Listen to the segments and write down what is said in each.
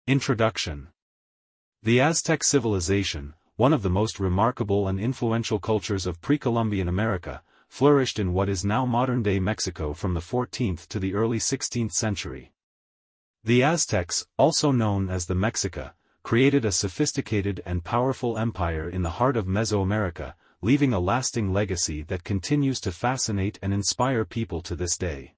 Introduction. The Aztec civilization, one of the most remarkable and influential cultures of pre-Columbian America, flourished in what is now modern-day Mexico from the 14th to the early 16th century. The Aztecs, also known as the Mexica, created a sophisticated and powerful empire in the heart of Mesoamerica, leaving a lasting legacy that continues to fascinate and inspire people to this day.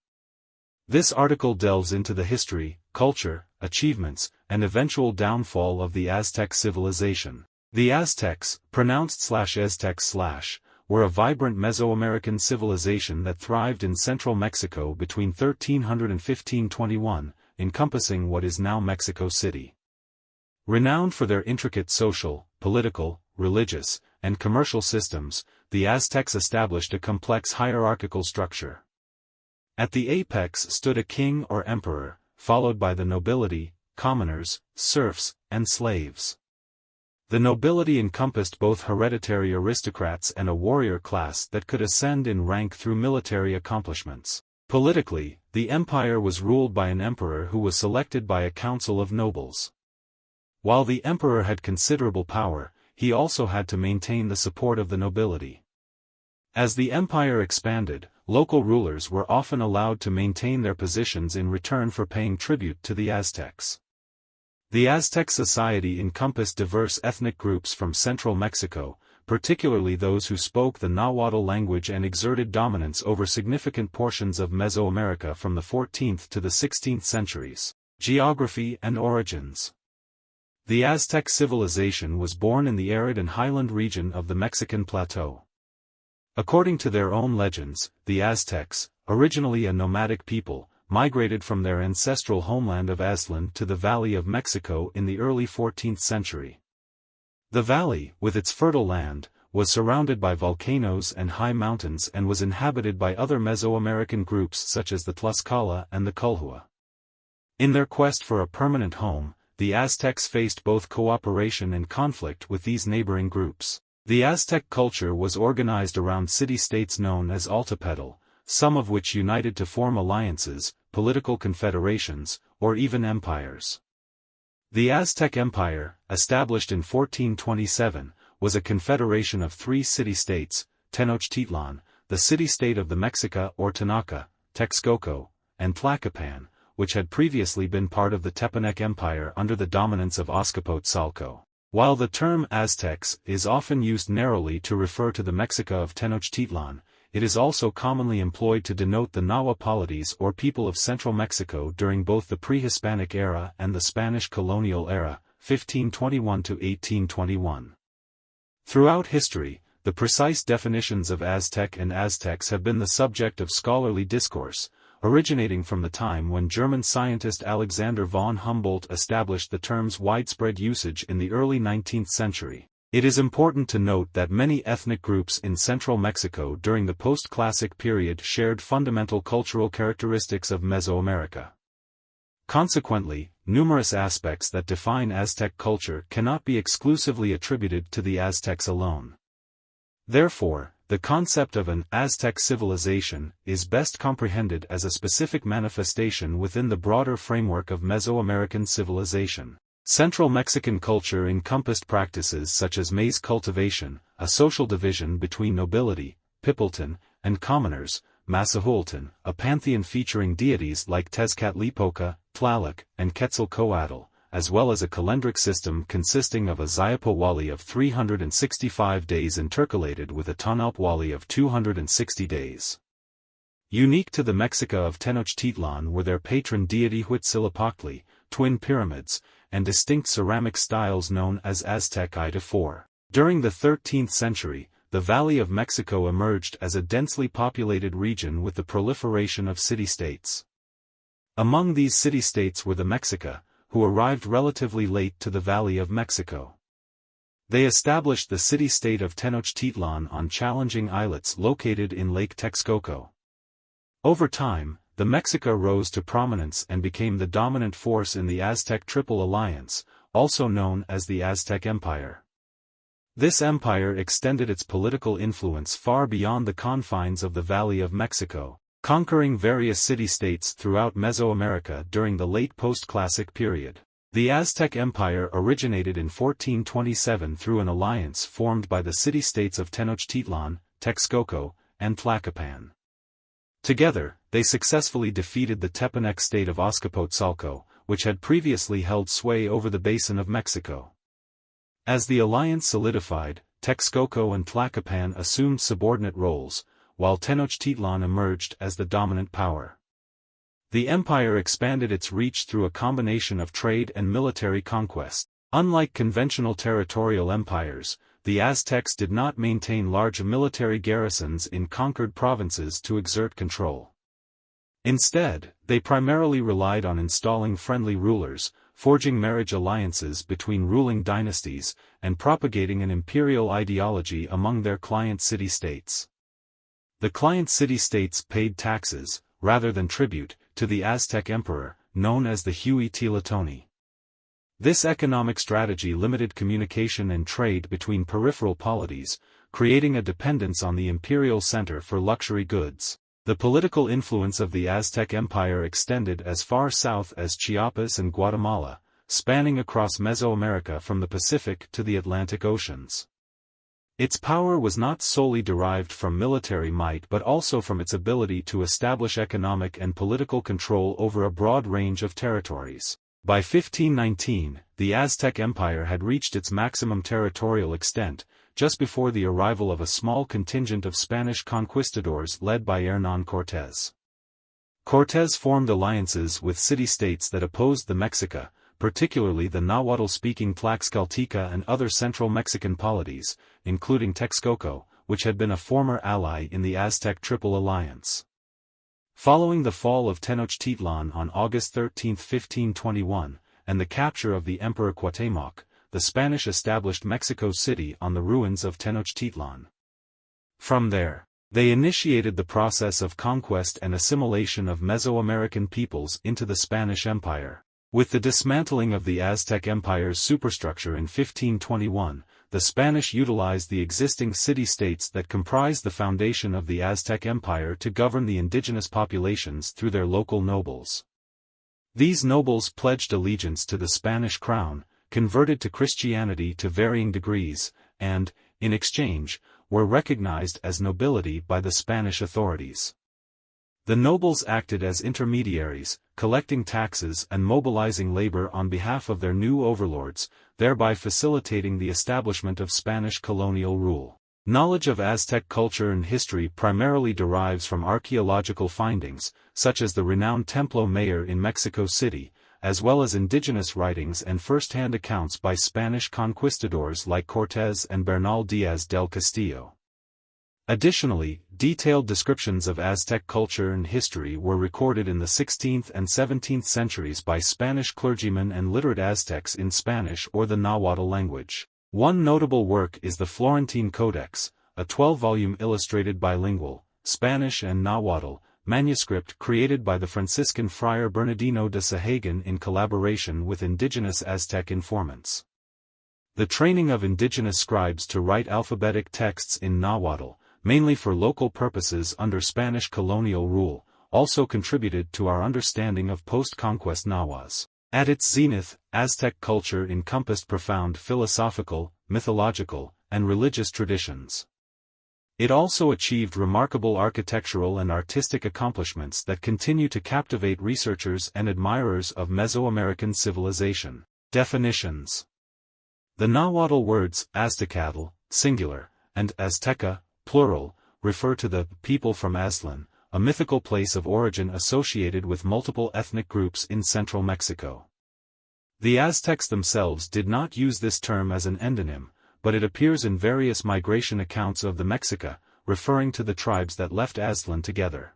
This article delves into the history, culture, achievements, and eventual downfall of the Aztec civilization. The Aztecs, pronounced /Aztecs/, were a vibrant Mesoamerican civilization that thrived in central Mexico between 1300 and 1521, encompassing what is now Mexico City. Renowned for their intricate social, political, religious, and commercial systems, the Aztecs established a complex hierarchical structure. At the apex stood a king or emperor, followed by the nobility, commoners, serfs, and slaves. The nobility encompassed both hereditary aristocrats and a warrior class that could ascend in rank through military accomplishments. Politically, the empire was ruled by an emperor who was selected by a council of nobles. While the emperor had considerable power, he also had to maintain the support of the nobility. As the empire expanded, local rulers were often allowed to maintain their positions in return for paying tribute to the Aztecs. The Aztec society encompassed diverse ethnic groups from central Mexico, particularly those who spoke the Nahuatl language and exerted dominance over significant portions of Mesoamerica from the 14th to the 16th centuries. Geography and origins. The Aztec civilization was born in the arid and highland region of the Mexican plateau. According to their own legends, the Aztecs, originally a nomadic people, migrated from their ancestral homeland of Aztlán to the Valley of Mexico in the early 14th century. The valley, with its fertile land, was surrounded by volcanoes and high mountains and was inhabited by other Mesoamerican groups such as the Tlaxcala and the Culhua. In their quest for a permanent home, the Aztecs faced both cooperation and conflict with these neighboring groups. The Aztec culture was organized around city-states known as Altepetl, some of which united to form alliances, political confederations, or even empires. The Aztec Empire, established in 1427, was a confederation of three city-states: Tenochtitlan, the city-state of the Mexica or Tenochtitlan, Texcoco, and Tlacopan, which had previously been part of the Tepanec Empire under the dominance of Azcapotzalco. While the term Aztecs is often used narrowly to refer to the Mexica of Tenochtitlan, it is also commonly employed to denote the Nahuapolites or people of central Mexico during both the pre-Hispanic era and the Spanish colonial era, 1521 to 1821. Throughout history, the precise definitions of Aztec and Aztecs have been the subject of scholarly discourse, originating from the time when German scientist Alexander von Humboldt established the term's widespread usage in the early 19th century. It is important to note that many ethnic groups in central Mexico during the post-classic period shared fundamental cultural characteristics of Mesoamerica. Consequently, numerous aspects that define Aztec culture cannot be exclusively attributed to the Aztecs alone. Therefore, the concept of an Aztec civilization is best comprehended as a specific manifestation within the broader framework of Mesoamerican civilization. Central Mexican culture encompassed practices such as maize cultivation, a social division between nobility, Pipiltin, and commoners, Masahualtin, a pantheon featuring deities like Tezcatlipoca, Tlaloc, and Quetzalcoatl, as well as a calendric system consisting of a Xiapowali of 365 days intercalated with a Tonalpwali of 260 days. Unique to the Mexica of Tenochtitlan were their patron deity Huitzilopochtli, twin pyramids, and distinct ceramic styles known as Aztec I-IV. During the 13th century, the Valley of Mexico emerged as a densely populated region with the proliferation of city-states. Among these city-states were the Mexica, who arrived relatively late to the Valley of Mexico. They established the city-state of Tenochtitlan on challenging islets located in Lake Texcoco. Over time, the Mexica rose to prominence and became the dominant force in the Aztec Triple Alliance, also known as the Aztec Empire. This empire extended its political influence far beyond the confines of the Valley of Mexico, conquering various city-states throughout Mesoamerica during the late post-classic period. The Aztec Empire originated in 1427 through an alliance formed by the city-states of Tenochtitlan, Texcoco, and Tlacopan. Together, they successfully defeated the Tepanec state of Azcapotzalco, which had previously held sway over the basin of Mexico. As the alliance solidified, Texcoco and Tlacopan assumed subordinate roles, while Tenochtitlan emerged as the dominant power. The empire expanded its reach through a combination of trade and military conquest. Unlike conventional territorial empires, the Aztecs did not maintain large military garrisons in conquered provinces to exert control. Instead, they primarily relied on installing friendly rulers, forging marriage alliances between ruling dynasties, and propagating an imperial ideology among their client city-states. The client city-states paid taxes, rather than tribute, to the Aztec emperor, known as the Huitzilopochtli. This economic strategy limited communication and trade between peripheral polities, creating a dependence on the imperial center for luxury goods. The political influence of the Aztec Empire extended as far south as Chiapas and Guatemala, spanning across Mesoamerica from the Pacific to the Atlantic Oceans. Its power was not solely derived from military might but also from its ability to establish economic and political control over a broad range of territories. By 1519, the Aztec Empire had reached its maximum territorial extent, just before the arrival of a small contingent of Spanish conquistadors led by Hernán Cortés. Cortés formed alliances with city-states that opposed the Mexica, particularly the Nahuatl-speaking Tlaxcalteca and other central Mexican polities, including Texcoco, which had been a former ally in the Aztec Triple Alliance. Following the fall of Tenochtitlan on August 13, 1521, and the capture of the Emperor Cuauhtémoc, the Spanish established Mexico City on the ruins of Tenochtitlan. From there, they initiated the process of conquest and assimilation of Mesoamerican peoples into the Spanish Empire. With the dismantling of the Aztec Empire's superstructure in 1521, the Spanish utilized the existing city-states that comprised the foundation of the Aztec Empire to govern the indigenous populations through their local nobles. These nobles pledged allegiance to the Spanish crown, converted to Christianity to varying degrees, and, in exchange, were recognized as nobility by the Spanish authorities. The nobles acted as intermediaries, collecting taxes and mobilizing labor on behalf of their new overlords, thereby facilitating the establishment of Spanish colonial rule. Knowledge of Aztec culture and history primarily derives from archaeological findings, such as the renowned Templo Mayor in Mexico City, as well as indigenous writings and first-hand accounts by Spanish conquistadors like Cortés and Bernal Díaz del Castillo. Additionally, detailed descriptions of Aztec culture and history were recorded in the 16th and 17th centuries by Spanish clergymen and literate Aztecs in Spanish or the Nahuatl language. One notable work is the Florentine Codex, a 12-volume illustrated bilingual, Spanish and Nahuatl, manuscript created by the Franciscan friar Bernardino de Sahagun in collaboration with indigenous Aztec informants. The training of indigenous scribes to write alphabetic texts in Nahuatl, mainly for local purposes under Spanish colonial rule, also contributed to our understanding of post-conquest Nahuas. At its zenith, Aztec culture encompassed profound philosophical, mythological, and religious traditions. It also achieved remarkable architectural and artistic accomplishments that continue to captivate researchers and admirers of Mesoamerican civilization. Definitions. The Nahuatl words Aztecatl, singular, and Azteca, plural, refer to the people from Aztlán, a mythical place of origin associated with multiple ethnic groups in central Mexico. The Aztecs themselves did not use this term as an endonym, but it appears in various migration accounts of the Mexica, referring to the tribes that left Aztlán together.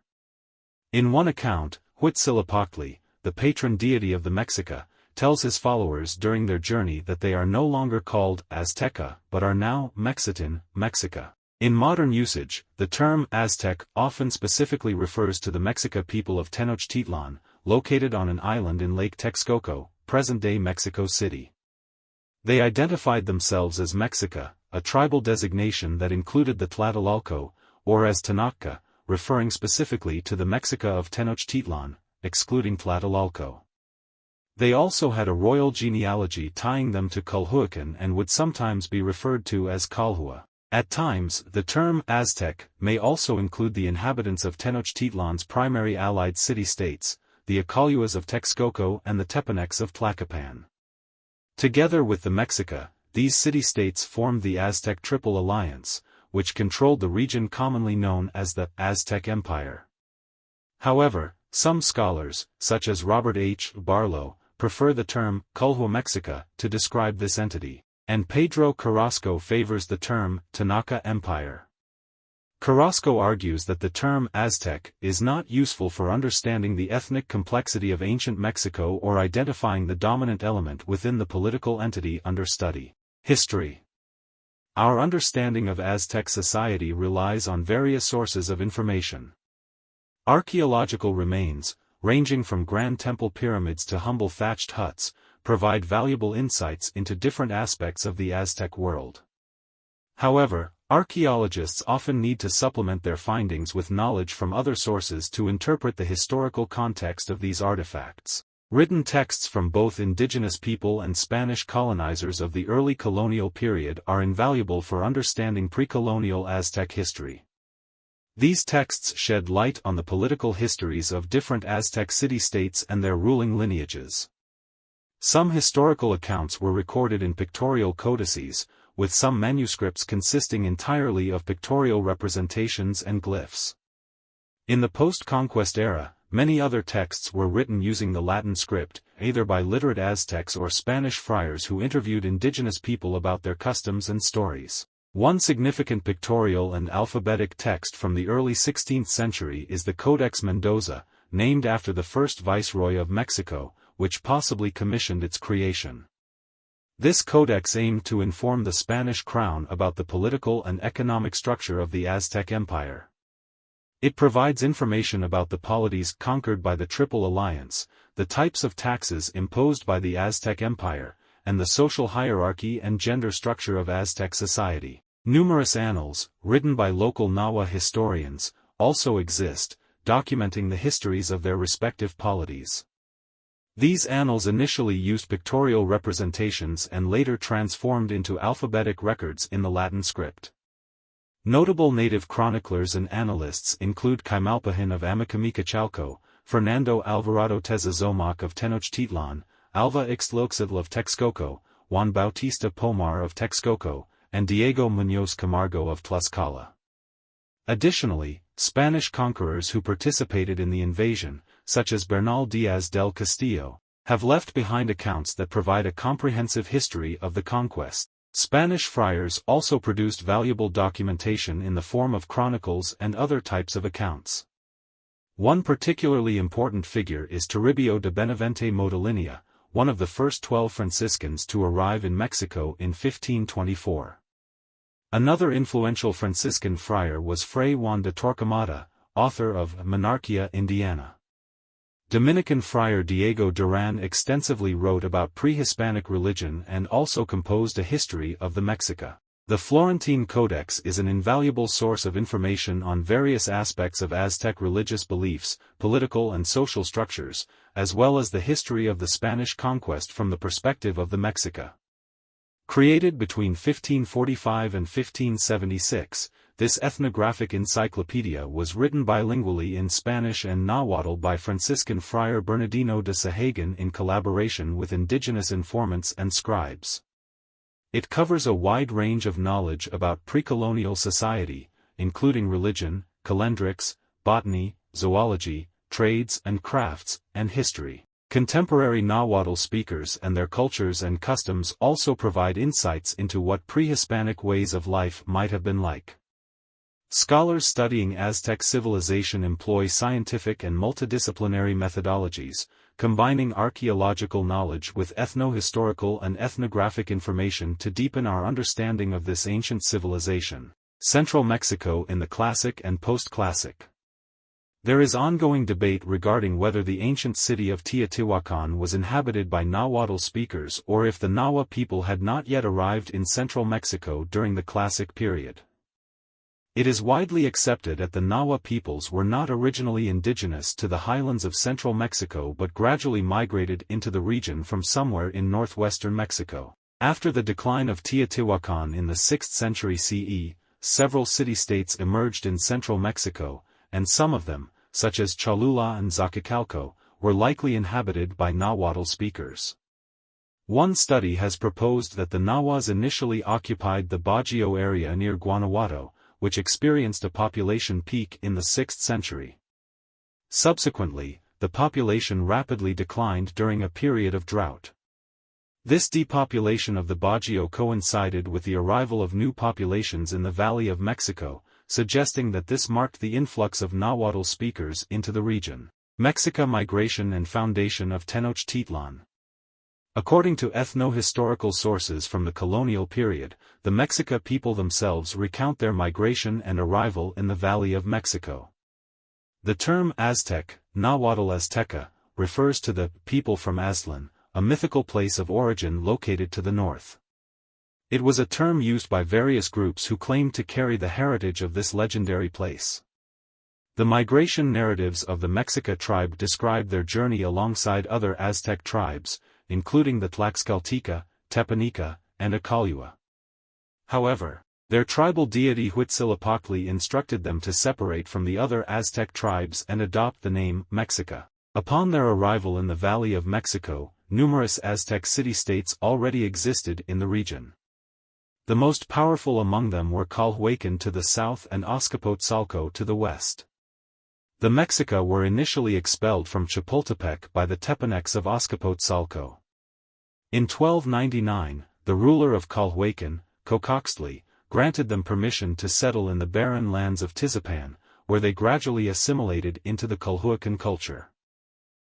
In one account, Huitzilopochtli, the patron deity of the Mexica, tells his followers during their journey that they are no longer called Azteca but are now Mexitan, Mexica. In modern usage, the term Aztec often specifically refers to the Mexica people of Tenochtitlan, located on an island in Lake Texcoco, present-day Mexico City. They identified themselves as Mexica, a tribal designation that included the Tlatelolco, or as Tenochca, referring specifically to the Mexica of Tenochtitlan, excluding Tlatelolco. They also had a royal genealogy tying them to Culhuacan and would sometimes be referred to as Calhua. At times, the term Aztec may also include the inhabitants of Tenochtitlan's primary allied city-states, the Acaluas of Texcoco and the Tepanecs of Tlacopan. Together with the Mexica, these city-states formed the Aztec Triple Alliance, which controlled the region commonly known as the Aztec Empire. However, some scholars, such as Robert H. Barlow, prefer the term Culhua Mexica to describe this entity, and Pedro Carrasco favors the term Tenochtitlan Empire. Carrasco argues that the term Aztec is not useful for understanding the ethnic complexity of ancient Mexico or identifying the dominant element within the political entity under study. History. Our understanding of Aztec society relies on various sources of information. Archaeological remains, ranging from grand temple pyramids to humble thatched huts, provide valuable insights into different aspects of the Aztec world. However, archaeologists often need to supplement their findings with knowledge from other sources to interpret the historical context of these artifacts. Written texts from both indigenous people and Spanish colonizers of the early colonial period are invaluable for understanding pre-colonial Aztec history. These texts shed light on the political histories of different Aztec city-states and their ruling lineages. Some historical accounts were recorded in pictorial codices, with some manuscripts consisting entirely of pictorial representations and glyphs. In the post-conquest era, many other texts were written using the Latin script, either by literate Aztecs or Spanish friars who interviewed indigenous people about their customs and stories. One significant pictorial and alphabetic text from the early 16th century is the Codex Mendoza, named after the first viceroy of Mexico, which possibly commissioned its creation. This codex aimed to inform the Spanish crown about the political and economic structure of the Aztec Empire. It provides information about the polities conquered by the Triple Alliance, the types of taxes imposed by the Aztec Empire, and the social hierarchy and gender structure of Aztec society. Numerous annals, written by local Nahua historians, also exist, documenting the histories of their respective polities. These annals initially used pictorial representations and later transformed into alphabetic records in the Latin script. Notable native chroniclers and annalists include Quimalpahin of Amacamicachalco, Fernando Alvarado Tezazomac of Tenochtitlan, Alva Ixtloxatl of Texcoco, Juan Bautista Pomar of Texcoco, and Diego Muñoz Camargo of Tlaxcala. Additionally, Spanish conquerors who participated in the invasion, such as Bernal Díaz del Castillo, have left behind accounts that provide a comprehensive history of the conquest. Spanish friars also produced valuable documentation in the form of chronicles and other types of accounts. One particularly important figure is Toribio de Benavente Motolinia, one of the first 12 Franciscans to arrive in Mexico in 1524. Another influential Franciscan friar was Fray Juan de Torquemada, author of Monarquía Indiana. Dominican friar Diego Duran extensively wrote about pre-Hispanic religion and also composed a history of the Mexica. The Florentine Codex is an invaluable source of information on various aspects of Aztec religious beliefs, political and social structures, as well as the history of the Spanish conquest from the perspective of the Mexica. Created between 1545 and 1576, this ethnographic encyclopedia was written bilingually in Spanish and Nahuatl by Franciscan friar Bernardino de Sahagun in collaboration with indigenous informants and scribes. It covers a wide range of knowledge about pre-colonial society, including religion, calendrics, botany, zoology, trades and crafts, and history. Contemporary Nahuatl speakers and their cultures and customs also provide insights into what pre-Hispanic ways of life might have been like. Scholars studying Aztec civilization employ scientific and multidisciplinary methodologies, combining archaeological knowledge with ethno-historical and ethnographic information to deepen our understanding of this ancient civilization. Central Mexico in the Classic and Post-Classic. There is ongoing debate regarding whether the ancient city of Teotihuacan was inhabited by Nahuatl speakers or if the Nahua people had not yet arrived in central Mexico during the Classic period. It is widely accepted that the Nahua peoples were not originally indigenous to the highlands of central Mexico but gradually migrated into the region from somewhere in northwestern Mexico. After the decline of Teotihuacan in the 6th century CE, several city-states emerged in central Mexico, and some of them, such as Cholula and Zacacalco, were likely inhabited by Nahuatl speakers. One study has proposed that the Nahuas initially occupied the Bajío area near Guanajuato, which experienced a population peak in the 6th century. Subsequently, the population rapidly declined during a period of drought. This depopulation of the Bajío coincided with the arrival of new populations in the Valley of Mexico, suggesting that this marked the influx of Nahuatl speakers into the region. Mexica migration and foundation of Tenochtitlan. According to ethno-historical sources from the colonial period, the Mexica people themselves recount their migration and arrival in the Valley of Mexico. The term Aztec, Nahuatl Azteca, refers to the people from Aztlán, a mythical place of origin located to the north. It was a term used by various groups who claimed to carry the heritage of this legendary place. The migration narratives of the Mexica tribe describe their journey alongside other Aztec tribes, including the Tlaxcalteca, Tepaneca, and Acalua. However, their tribal deity Huitzilopochtli instructed them to separate from the other Aztec tribes and adopt the name Mexica. Upon their arrival in the Valley of Mexico, numerous Aztec city-states already existed in the region. The most powerful among them were Calhuacan to the south and Azcapotzalco to the west. The Mexica were initially expelled from Chapultepec by the Tepanecs of Azcapotzalco. In 1299, the ruler of Calhuacan, Cocoxtli, granted them permission to settle in the barren lands of Tizapan, where they gradually assimilated into the Calhuacan culture.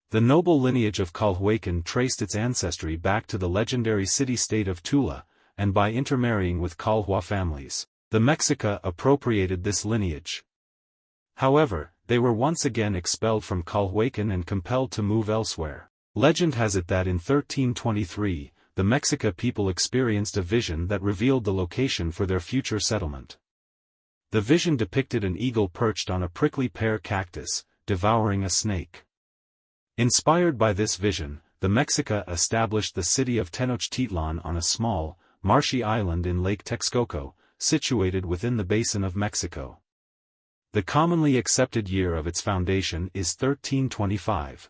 The noble lineage of Calhuacan traced its ancestry back to the legendary city-state of Tula, and by intermarrying with Calhua families, the Mexica appropriated this lineage. However, they were once again expelled from Calhuacan and compelled to move elsewhere. Legend has it that in 1323, the Mexica people experienced a vision that revealed the location for their future settlement. The vision depicted an eagle perched on a prickly pear cactus, devouring a snake. Inspired by this vision, the Mexica established the city of Tenochtitlan on a small, marshy island in Lake Texcoco, situated within the Basin of Mexico. The commonly accepted year of its foundation is 1325.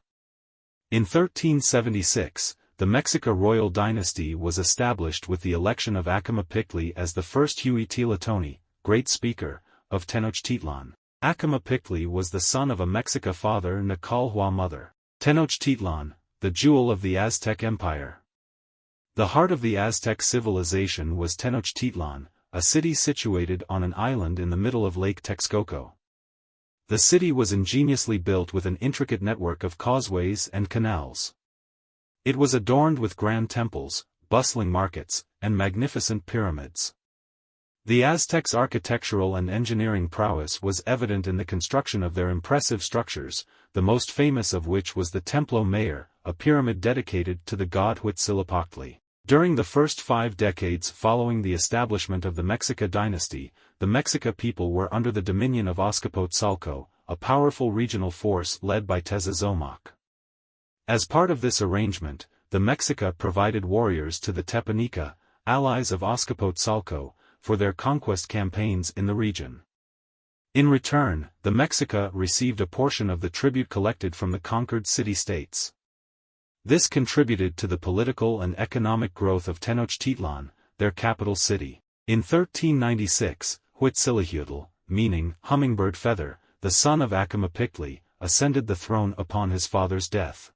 In 1376, the Mexica royal dynasty was established with the election of Acamapictli as the first Huitzilopochtli, great speaker, of Tenochtitlan. Acamapictli was the son of a Mexica father and a Calhua mother. Tenochtitlan, the jewel of the Aztec Empire. The heart of the Aztec civilization was Tenochtitlan, a city situated on an island in the middle of Lake Texcoco. The city was ingeniously built with an intricate network of causeways and canals. It was adorned with grand temples, bustling markets, and magnificent pyramids. The Aztecs' architectural and engineering prowess was evident in the construction of their impressive structures, the most famous of which was the Templo Mayor, a pyramid dedicated to the god Huitzilopochtli. During the first 5 decades following the establishment of the Mexica dynasty, the Mexica people were under the dominion of Azcapotzalco, a powerful regional force led by Tezozomoc. As part of this arrangement, the Mexica provided warriors to the Tepaneca, allies of Azcapotzalco, for their conquest campaigns in the region. In return, the Mexica received a portion of the tribute collected from the conquered city-states. This contributed to the political and economic growth of Tenochtitlan, their capital city. In 1396, Huitzilopochtli, meaning hummingbird feather, the son of Acamapictli, ascended the throne upon his father's death.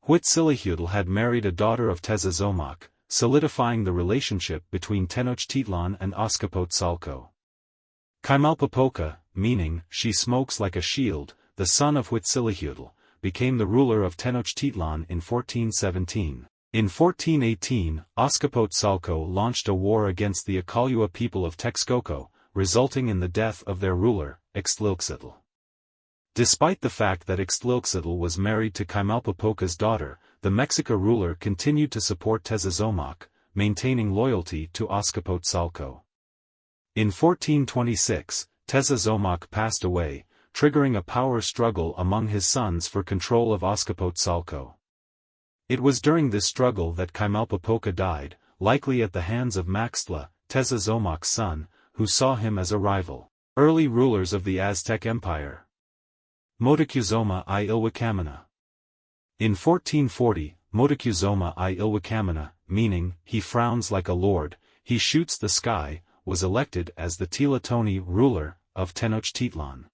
Huitzilopochtli had married a daughter of Tezozomoc, solidifying the relationship between Tenochtitlan and Azcapotzalco. Chimalpopoca, meaning she smokes like a shield, the son of Huitzilopochtli, became the ruler of Tenochtitlan in 1417. In 1418, Azcapotzalco launched a war against the Acalua people of Texcoco, resulting in the death of their ruler, Ixtlilxochtli. Despite the fact that Ixtlilxochtli was married to Chimalpopoca's daughter, the Mexica ruler continued to support Tezozomoc, maintaining loyalty to Azcapotzalco. In 1426, Tezozómoc passed away, triggering a power struggle among his sons for control of Azcapotzalco. It was during this struggle that Ximalpopoca died, likely at the hands of Maxtla, Tezozómoc's son, who saw him as a rival. Early rulers of the Aztec Empire. Moctezuma I Ilhuacamana. In 1440, Moctezuma I Ilhuacamana, meaning, he frowns like a lord, he shoots the sky, was elected as the Tlatoní ruler of Tenochtitlan.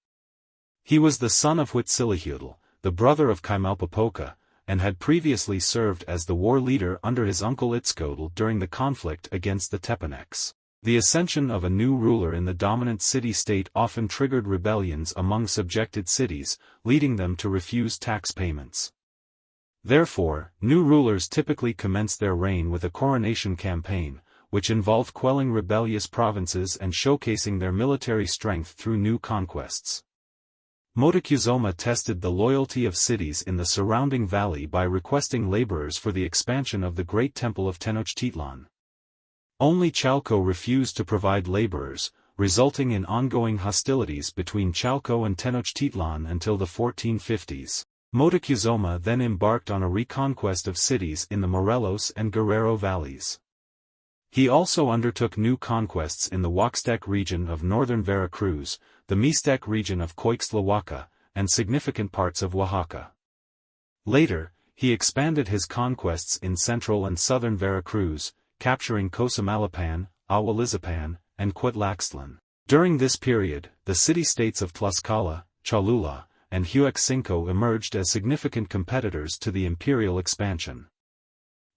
He was the son of Huitzilihuatl, the brother of Ximalpopoca, and had previously served as the war leader under his uncle Itzcoatl during the conflict against the Tepanecs. The ascension of a new ruler in the dominant city-state often triggered rebellions among subjected cities, leading them to refuse tax payments. Therefore, new rulers typically commenced their reign with a coronation campaign, which involved quelling rebellious provinces and showcasing their military strength through new conquests. Moctezuma tested the loyalty of cities in the surrounding valley by requesting laborers for the expansion of the Great Temple of Tenochtitlan. Only Chalco refused to provide laborers, resulting in ongoing hostilities between Chalco and Tenochtitlan until the 1450s. Moctezuma then embarked on a reconquest of cities in the Morelos and Guerrero valleys. He also undertook new conquests in the Huaxtec region of northern Veracruz, the Mixtec region of Coixtlahuaca, and significant parts of Oaxaca. Later, he expanded his conquests in central and southern Veracruz, capturing Cosamaloapan, Ahualizapan, and Cuitlaxtlan. During this period, the city-states of Tlaxcala, Cholula, and Huexcinco emerged as significant competitors to the imperial expansion.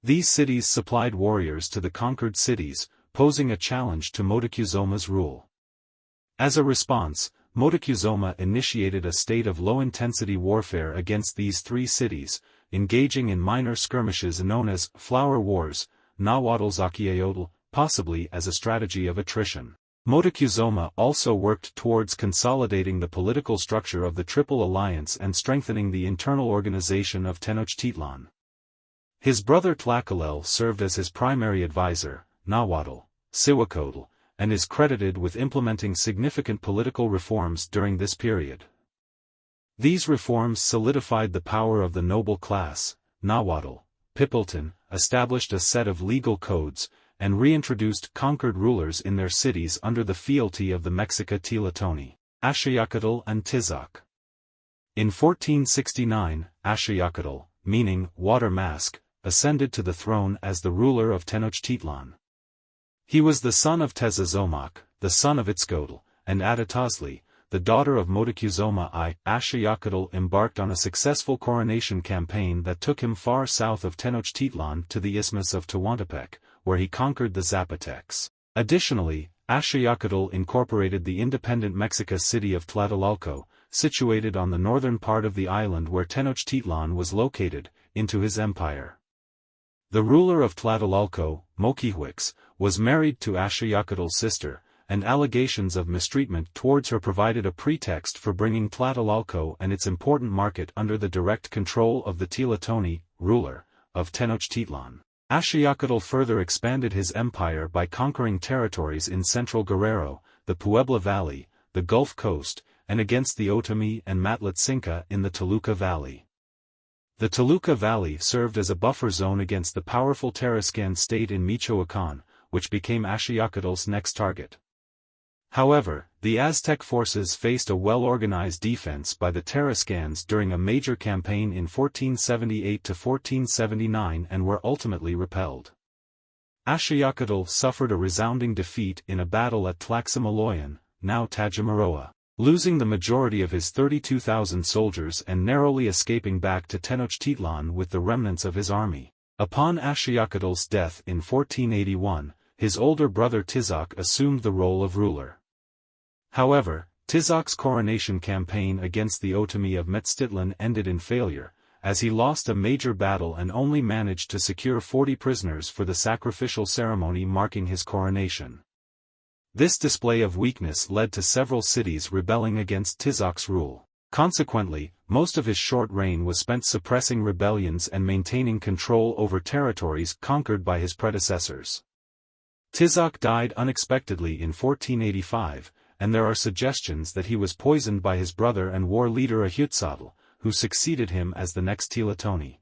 These cities supplied warriors to the conquered cities, posing a challenge to Moctezuma's rule. As a response, Moctezuma initiated a state of low-intensity warfare against these three cities, engaging in minor skirmishes known as flower wars, Nahuatlzaquiayotl, possibly as a strategy of attrition. Moctezuma also worked towards consolidating the political structure of the Triple Alliance and strengthening the internal organization of Tenochtitlan. His brother Tlacaelel served as his primary advisor, Nahuatl, Cihuacotl, and is credited with implementing significant political reforms during this period. These reforms solidified the power of the noble class. Nahuatl, Pipiltin, established a set of legal codes, and reintroduced conquered rulers in their cities under the fealty of the Mexica Tlatoní, Axayacatl and Tizoc. In 1469, Axayacatl, meaning water mask, ascended to the throne as the ruler of Tenochtitlan. He was the son of Tezozómoc, the son of Itzcoatl, and Atatozli, the daughter of Moctezuma I. Axayacatl embarked on a successful coronation campaign that took him far south of Tenochtitlan to the Isthmus of Tehuantepec, where he conquered the Zapotecs. Additionally, Axayacatl incorporated the independent Mexica city of Tlatelolco, situated on the northern part of the island where Tenochtitlan was located, into his empire. The ruler of Tlatelolco, Moquihuix, was married to Axayacatl's sister, and allegations of mistreatment towards her provided a pretext for bringing Tlatelolco and its important market under the direct control of the Tlatoní, ruler, of Tenochtitlan. Axayacatl further expanded his empire by conquering territories in central Guerrero, the Puebla Valley, the Gulf Coast, and against the Otomi and Matlatzinca in the Toluca Valley. The Toluca Valley served as a buffer zone against the powerful Tarascan state in Michoacán, which became Axayacatl's next target. However, the Aztec forces faced a well-organized defense by the Tarascans during a major campaign in 1478 to 1479 and were ultimately repelled. Axayacatl suffered a resounding defeat in a battle at Tlaxamaloyan, now Tajamaroa, losing the majority of his 32,000 soldiers and narrowly escaping back to Tenochtitlan with the remnants of his army. Upon Axayacatl's death in 1481, his older brother Tizoc assumed the role of ruler. However, Tizoc's coronation campaign against the Otomi of Metztitlan ended in failure, as he lost a major battle and only managed to secure 40 prisoners for the sacrificial ceremony marking his coronation. This display of weakness led to several cities rebelling against Tizoc's rule. Consequently, most of his short reign was spent suppressing rebellions and maintaining control over territories conquered by his predecessors. Tizoc died unexpectedly in 1485, and there are suggestions that he was poisoned by his brother and war leader Ahuitzotl, who succeeded him as the next Tenochtitlan.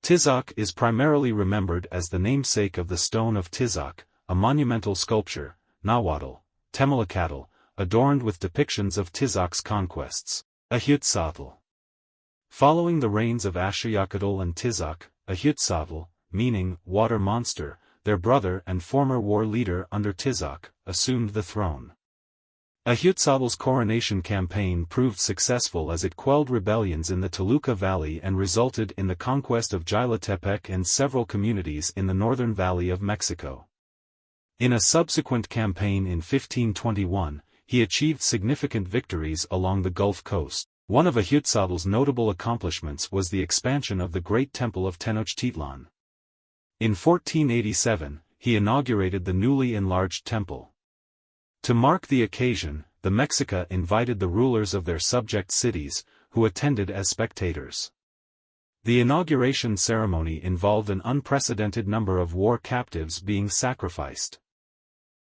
Tizoc is primarily remembered as the namesake of the Stone of Tizoc, a monumental sculpture, Nahuatl, Tenochtitlan, adorned with depictions of Tizoc's conquests. Ahuitzotl. Following the reigns of Ashayacatl and Tizoc, Ahuitzotl, meaning water monster, their brother and former war leader under Tizoc, assumed the throne. Ahuitzotl's coronation campaign proved successful as it quelled rebellions in the Toluca Valley and resulted in the conquest of Jilotepec and several communities in the northern valley of Mexico. In a subsequent campaign in 1521, he achieved significant victories along the Gulf Coast. One of Ahuitzotl's notable accomplishments was the expansion of the Great Temple of Tenochtitlan. In 1487, he inaugurated the newly enlarged temple. To mark the occasion, the Mexica invited the rulers of their subject cities, who attended as spectators. The inauguration ceremony involved an unprecedented number of war captives being sacrificed.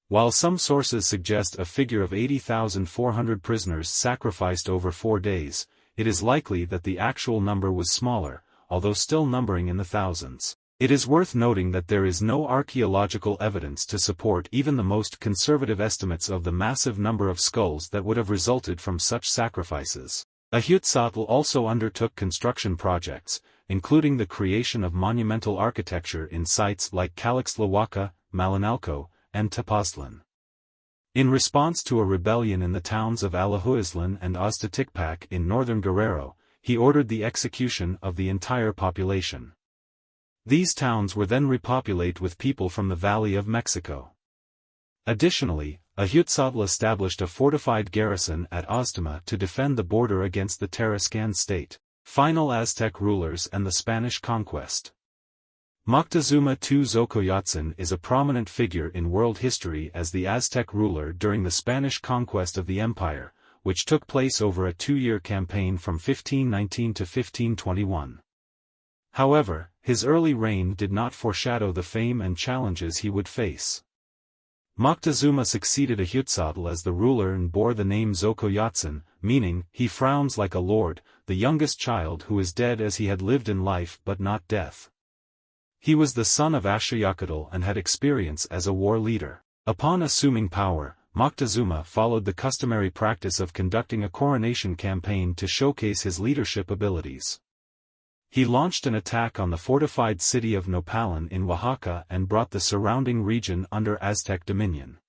While some sources suggest a figure of 80,400 prisoners sacrificed over 4 days, it is likely that the actual number was smaller, although still numbering in the thousands. It is worth noting that there is no archaeological evidence to support even the most conservative estimates of the massive number of skulls that would have resulted from such sacrifices. Ahuitzotl also undertook construction projects, including the creation of monumental architecture in sites like Calixtlahuaca, Malinalco, and Tepoztlan. In response to a rebellion in the towns of Alahuiztlan and Oxteticpac in northern Guerrero, he ordered the execution of the entire population. These towns were then repopulated with people from the Valley of Mexico. Additionally, Ahuitzotl established a fortified garrison at Oztema to defend the border against the Tarascan state. Final Aztec rulers and the Spanish conquest. Moctezuma II Xocoyotzin is a prominent figure in world history as the Aztec ruler during the Spanish conquest of the empire, which took place over a 2-year campaign from 1519 to 1521. However, his early reign did not foreshadow the fame and challenges he would face. Moctezuma succeeded Ahuitzotl as the ruler and bore the name Xocoyotzin, meaning, he frowns like a lord, the youngest child who is dead as he had lived in life but not death. He was the son of Ashayacatl and had experience as a war leader. Upon assuming power, Moctezuma followed the customary practice of conducting a coronation campaign to showcase his leadership abilities. He launched an attack on the fortified city of Nopalan in Oaxaca and brought the surrounding region under Aztec dominion.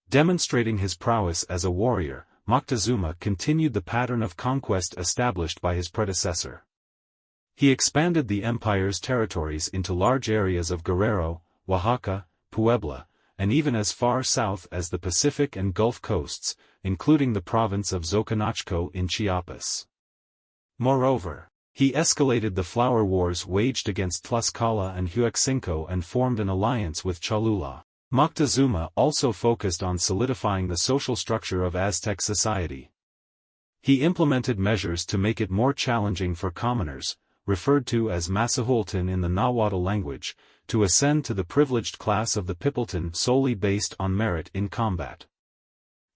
Demonstrating his prowess as a warrior, Moctezuma continued the pattern of conquest established by his predecessor. He expanded the empire's territories into large areas of Guerrero, Oaxaca, Puebla, and even as far south as the Pacific and Gulf coasts, including the province of Xoconochco in Chiapas. Moreover, he escalated the flower wars waged against Tlaxcala and Huexinco and formed an alliance with Cholula. Moctezuma also focused on solidifying the social structure of Aztec society. He implemented measures to make it more challenging for commoners, referred to as Masahualtin in the Nahuatl language, to ascend to the privileged class of the Pipiltin solely based on merit in combat.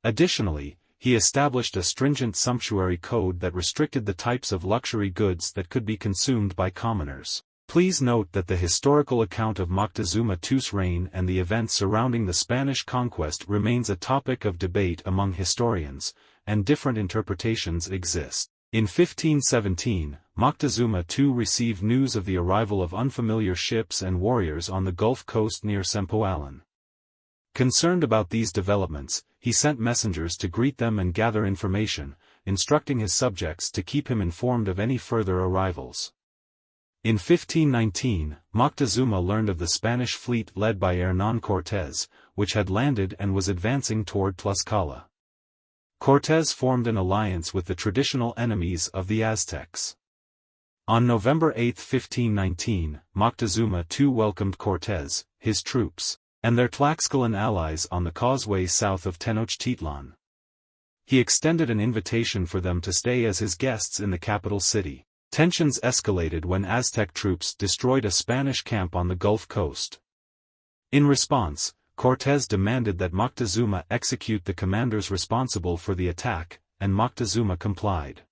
Additionally, he established a stringent sumptuary code that restricted the types of luxury goods that could be consumed by commoners. Please note that the historical account of Moctezuma II's reign and the events surrounding the Spanish conquest remains a topic of debate among historians, and different interpretations exist. In 1517, Moctezuma II received news of the arrival of unfamiliar ships and warriors on the Gulf Coast near Sempoalan. Concerned about these developments, he sent messengers to greet them and gather information, instructing his subjects to keep him informed of any further arrivals. In 1519, Moctezuma learned of the Spanish fleet led by Hernán Cortés, which had landed and was advancing toward Tlaxcala. Cortés formed an alliance with the traditional enemies of the Aztecs. On November 8, 1519, Moctezuma II welcomed Cortés, his troops, and their Tlaxcalan allies on the causeway south of Tenochtitlan. He extended an invitation for them to stay as his guests in the capital city. Tensions escalated when Aztec troops destroyed a Spanish camp on the Gulf Coast. In response, Cortés demanded that Moctezuma execute the commanders responsible for the attack, and Moctezuma complied.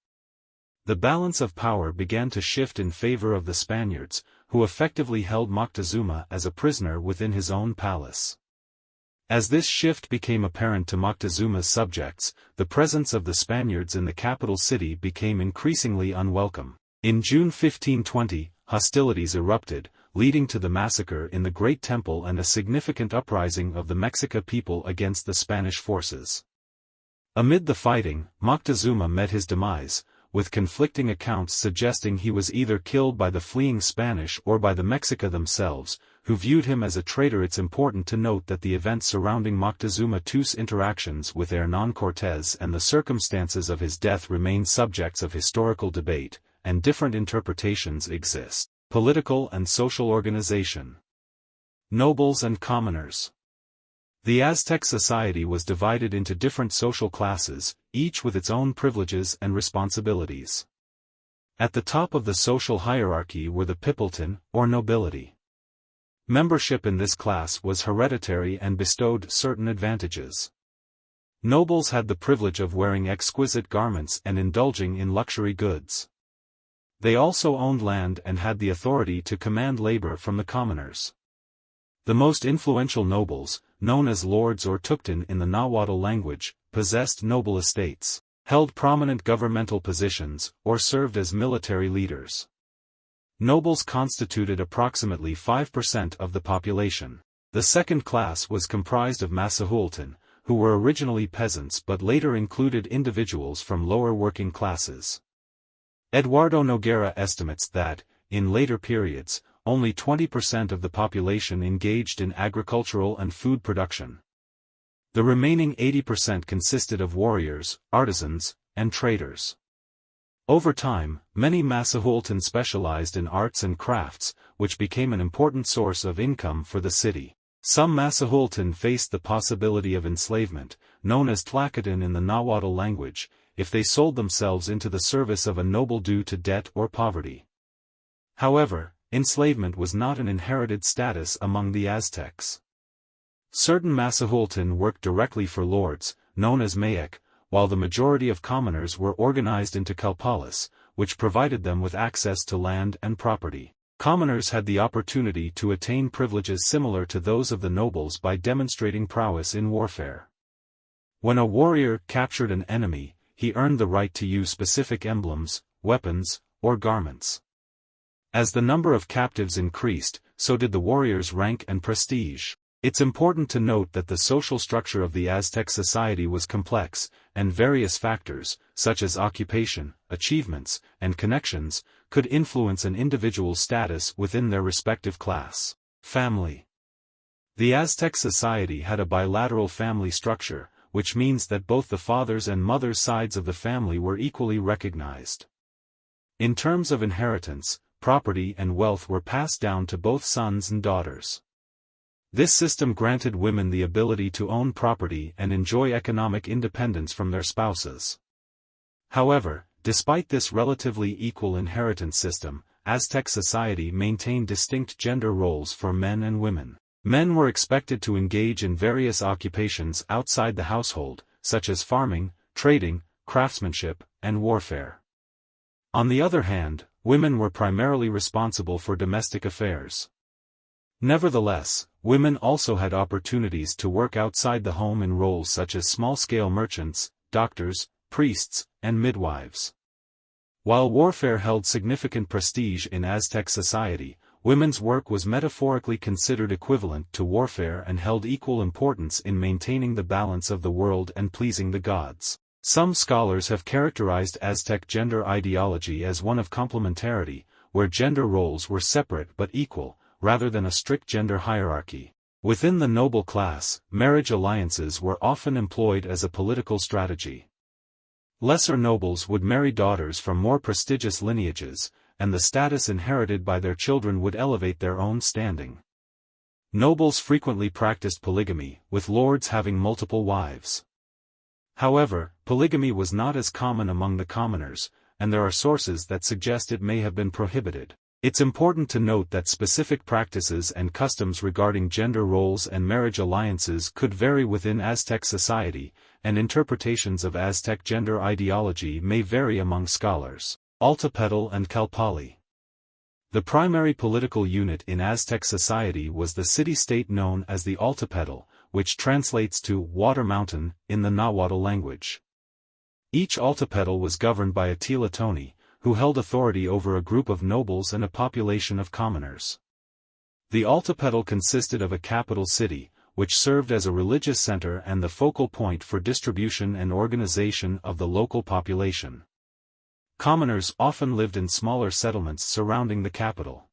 The balance of power began to shift in favor of the Spaniards, who effectively held Moctezuma as a prisoner within his own palace. As this shift became apparent to Moctezuma's subjects, the presence of the Spaniards in the capital city became increasingly unwelcome. In June 1520, hostilities erupted, leading to the massacre in the Great Temple and a significant uprising of the Mexica people against the Spanish forces. Amid the fighting, Moctezuma met his demise, with conflicting accounts suggesting he was either killed by the fleeing Spanish or by the Mexica themselves, who viewed him as a traitor. It's important to note that the events surrounding Moctezuma II's interactions with Hernán Cortés and the circumstances of his death remain subjects of historical debate, and different interpretations exist. Political and social organization. Nobles and commoners. The Aztec society was divided into different social classes, each with its own privileges and responsibilities. At the top of the social hierarchy were the pipiltin, or nobility. Membership in this class was hereditary and bestowed certain advantages. Nobles had the privilege of wearing exquisite garments and indulging in luxury goods. They also owned land and had the authority to command labor from the commoners. The most influential nobles, known as lords or tuctin in the Nahuatl language, possessed noble estates, held prominent governmental positions, or served as military leaders. Nobles constituted approximately 5% of the population. The second class was comprised of Masahualtin, who were originally peasants but later included individuals from lower working classes. Eduardo Noguera estimates that, in later periods, only 20% of the population engaged in agricultural and food production. The remaining 80% consisted of warriors, artisans, and traders. Over time, many Masahualtin specialized in arts and crafts, which became an important source of income for the city. Some Masahualtin faced the possibility of enslavement, known as tlacotin in the Nahuatl language, if they sold themselves into the service of a noble due to debt or poverty. However, enslavement was not an inherited status among the Aztecs. Certain Masahualtin worked directly for lords, known as mayek, while the majority of commoners were organized into calpalas, which provided them with access to land and property. Commoners had the opportunity to attain privileges similar to those of the nobles by demonstrating prowess in warfare. When a warrior captured an enemy, he earned the right to use specific emblems, weapons, or garments. As the number of captives increased, so did the warrior's rank and prestige. It's important to note that the social structure of the Aztec society was complex, and various factors, such as occupation, achievements, and connections, could influence an individual's status within their respective class. Family. The Aztec society had a bilateral family structure, which means that both the father's and mother's sides of the family were equally recognized. In terms of inheritance, property and wealth were passed down to both sons and daughters. This system granted women the ability to own property and enjoy economic independence from their spouses. However, despite this relatively equal inheritance system, Aztec society maintained distinct gender roles for men and women. Men were expected to engage in various occupations outside the household, such as farming, trading, craftsmanship, and warfare. On the other hand, women were primarily responsible for domestic affairs. Nevertheless, women also had opportunities to work outside the home in roles such as small-scale merchants, doctors, priests, and midwives. While warfare held significant prestige in Aztec society, women's work was metaphorically considered equivalent to warfare and held equal importance in maintaining the balance of the world and pleasing the gods. Some scholars have characterized Aztec gender ideology as one of complementarity, where gender roles were separate but equal, rather than a strict gender hierarchy. Within the noble class, marriage alliances were often employed as a political strategy. Lesser nobles would marry daughters from more prestigious lineages, and the status inherited by their children would elevate their own standing. Nobles frequently practiced polygamy, with lords having multiple wives. However, polygamy was not as common among the commoners, and there are sources that suggest it may have been prohibited. It's important to note that specific practices and customs regarding gender roles and marriage alliances could vary within Aztec society, and interpretations of Aztec gender ideology may vary among scholars. Altepetl and Calpali. The primary political unit in Aztec society was the city-state known as the Altepetl, which translates to water mountain in the Nahuatl language. Each Altepetl was governed by a Tlatonani, who held authority over a group of nobles and a population of commoners. The Altepetl consisted of a capital city, which served as a religious center and the focal point for distribution and organization of the local population. Commoners often lived in smaller settlements surrounding the capital.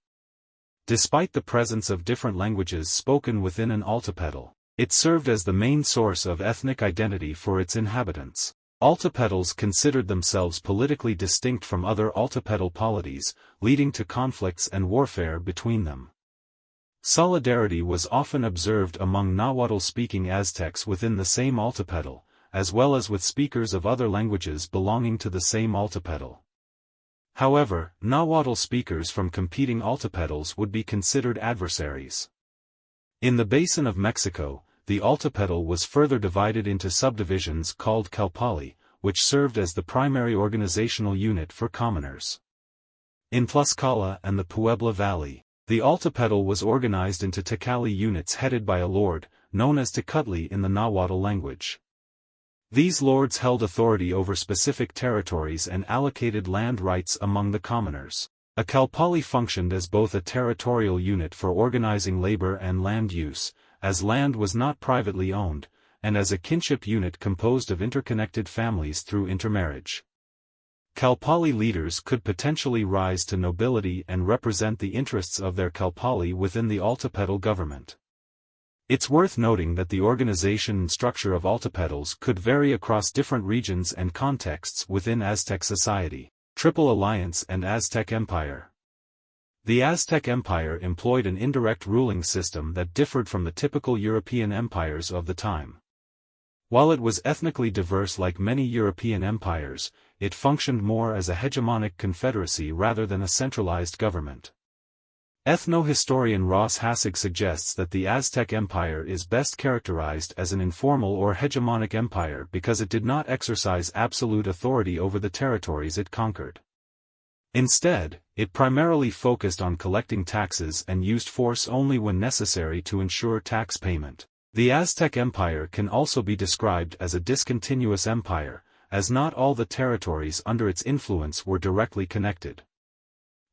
Despite the presence of different languages spoken within an Altepetl, it served as the main source of ethnic identity for its inhabitants. Altepetls considered themselves politically distinct from other Altepetl polities, leading to conflicts and warfare between them. Solidarity was often observed among Nahuatl-speaking Aztecs within the same Altepetl, as well as with speakers of other languages belonging to the same Altepetl. However, Nahuatl speakers from competing Altepetls would be considered adversaries. In the basin of Mexico, the Altepetl was further divided into subdivisions called Calpali, which served as the primary organizational unit for commoners. In Tlaxcala and the Puebla Valley, the Altepetl was organized into Tecali units headed by a lord, known as Tecutli in the Nahuatl language. These lords held authority over specific territories and allocated land rights among the commoners. A Calpali functioned as both a territorial unit for organizing labor and land use, as land was not privately owned, and as a kinship unit composed of interconnected families through intermarriage. Calpali leaders could potentially rise to nobility and represent the interests of their Calpali within the Altepetl government. It's worth noting that the organization and structure of Altepetls could vary across different regions and contexts within Aztec society. Triple Alliance and Aztec Empire. The Aztec Empire employed an indirect ruling system that differed from the typical European empires of the time. While it was ethnically diverse like many European empires, it functioned more as a hegemonic confederacy rather than a centralized government. Ethno-historian Ross Hassig suggests that the Aztec Empire is best characterized as an informal or hegemonic empire because it did not exercise absolute authority over the territories it conquered. Instead, it primarily focused on collecting taxes and used force only when necessary to ensure tax payment. The Aztec Empire can also be described as a discontinuous empire, as not all the territories under its influence were directly connected.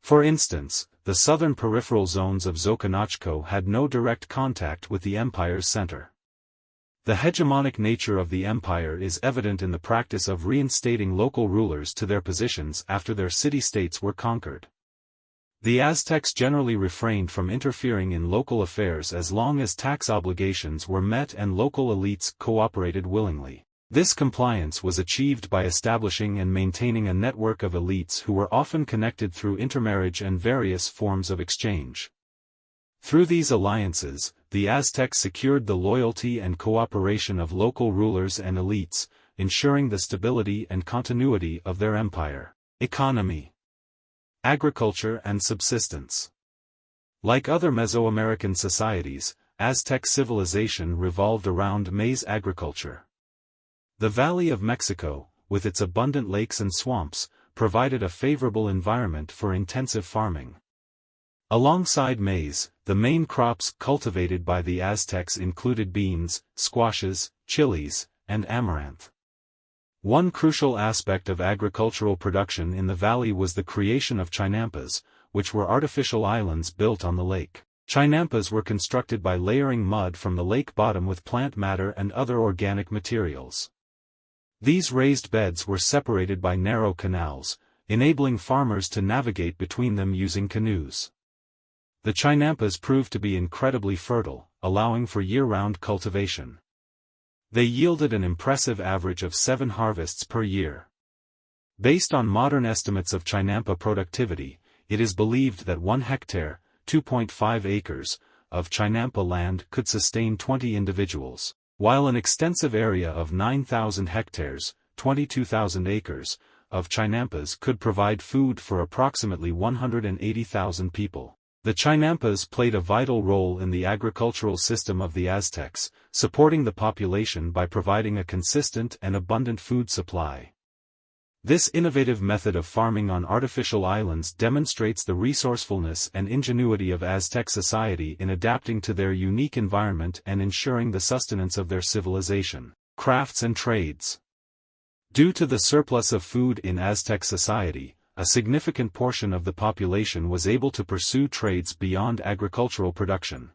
For instance, the southern peripheral zones of Xoconochco had no direct contact with the empire's center. The hegemonic nature of the empire is evident in the practice of reinstating local rulers to their positions after their city-states were conquered. The Aztecs generally refrained from interfering in local affairs as long as tax obligations were met and local elites cooperated willingly. This compliance was achieved by establishing and maintaining a network of elites who were often connected through intermarriage and various forms of exchange. Through these alliances, the Aztecs secured the loyalty and cooperation of local rulers and elites, ensuring the stability and continuity of their empire. Economy. Agriculture and subsistence. Like other Mesoamerican societies, Aztec civilization revolved around maize agriculture. The Valley of Mexico, with its abundant lakes and swamps, provided a favorable environment for intensive farming. Alongside maize, the main crops cultivated by the Aztecs included beans, squashes, chilies, and amaranth. One crucial aspect of agricultural production in the valley was the creation of chinampas, which were artificial islands built on the lake. Chinampas were constructed by layering mud from the lake bottom with plant matter and other organic materials. These raised beds were separated by narrow canals, enabling farmers to navigate between them using canoes. The chinampas proved to be incredibly fertile, allowing for year-round cultivation. They yielded an impressive average of 7 harvests per year. Based on modern estimates of chinampa productivity, it is believed that 1 hectare, 2.5 acres, of chinampa land could sustain 20 individuals, while an extensive area of 9,000 hectares, 22,000 acres, of Chinampas could provide food for approximately 180,000 people. The Chinampas played a vital role in the agricultural system of the Aztecs, supporting the population by providing a consistent and abundant food supply. This innovative method of farming on artificial islands demonstrates the resourcefulness and ingenuity of Aztec society in adapting to their unique environment and ensuring the sustenance of their civilization. Crafts and trades. Due to the surplus of food in Aztec society, a significant portion of the population was able to pursue trades beyond agricultural production.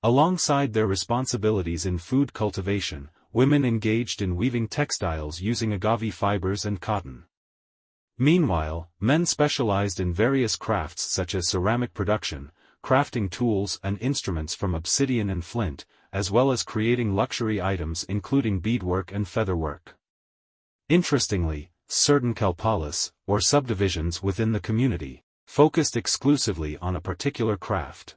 Alongside their responsibilities in food cultivation, women engaged in weaving textiles using agave fibers and cotton. Meanwhile, men specialized in various crafts such as ceramic production, crafting tools and instruments from obsidian and flint, as well as creating luxury items including beadwork and featherwork. Interestingly, certain kalpalas, or subdivisions within the community, focused exclusively on a particular craft.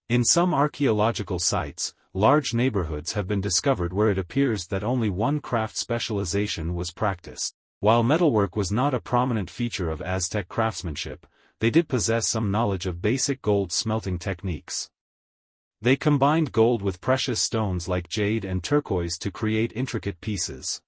In some archaeological sites, large neighborhoods have been discovered where it appears that only one craft specialization was practiced. While metalwork was not a prominent feature of Aztec craftsmanship, they did possess some knowledge of basic gold smelting techniques. They combined gold with precious stones like jade and turquoise to create intricate pieces.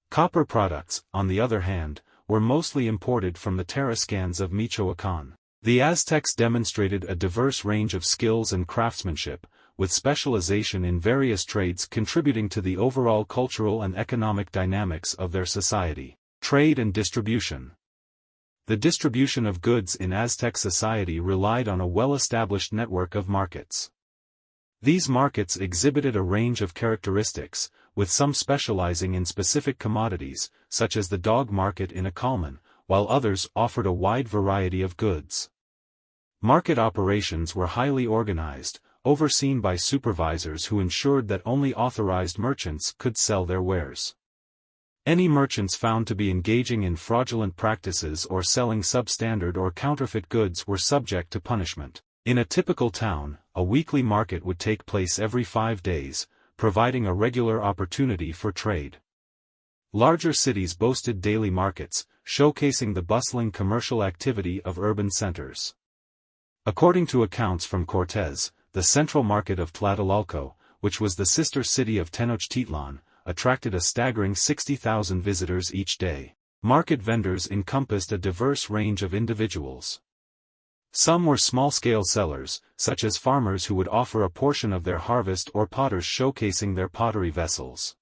Copper products, on the other hand, were mostly imported from the Tarascans of Michoacán. The Aztecs demonstrated a diverse range of skills and craftsmanship, with specialization in various trades contributing to the overall cultural and economic dynamics of their society. Trade and distribution. The distribution of goods in Aztec society relied on a well-established network of markets. These markets exhibited a range of characteristics, with some specializing in specific commodities, such as the dog market in Akalman, while others offered a wide variety of goods. Market operations were highly organized, overseen by supervisors who ensured that only authorized merchants could sell their wares. Any merchants found to be engaging in fraudulent practices or selling substandard or counterfeit goods were subject to punishment. In a typical town, a weekly market would take place every 5 days, providing a regular opportunity for trade. Larger cities boasted daily markets, showcasing the bustling commercial activity of urban centers. According to accounts from Cortés, the central market of Tlatelolco, which was the sister city of Tenochtitlan, attracted a staggering 60,000 visitors each day. Market vendors encompassed a diverse range of individuals. Some were small-scale sellers, such as farmers who would offer a portion of their harvest, or potters showcasing their pottery vessels.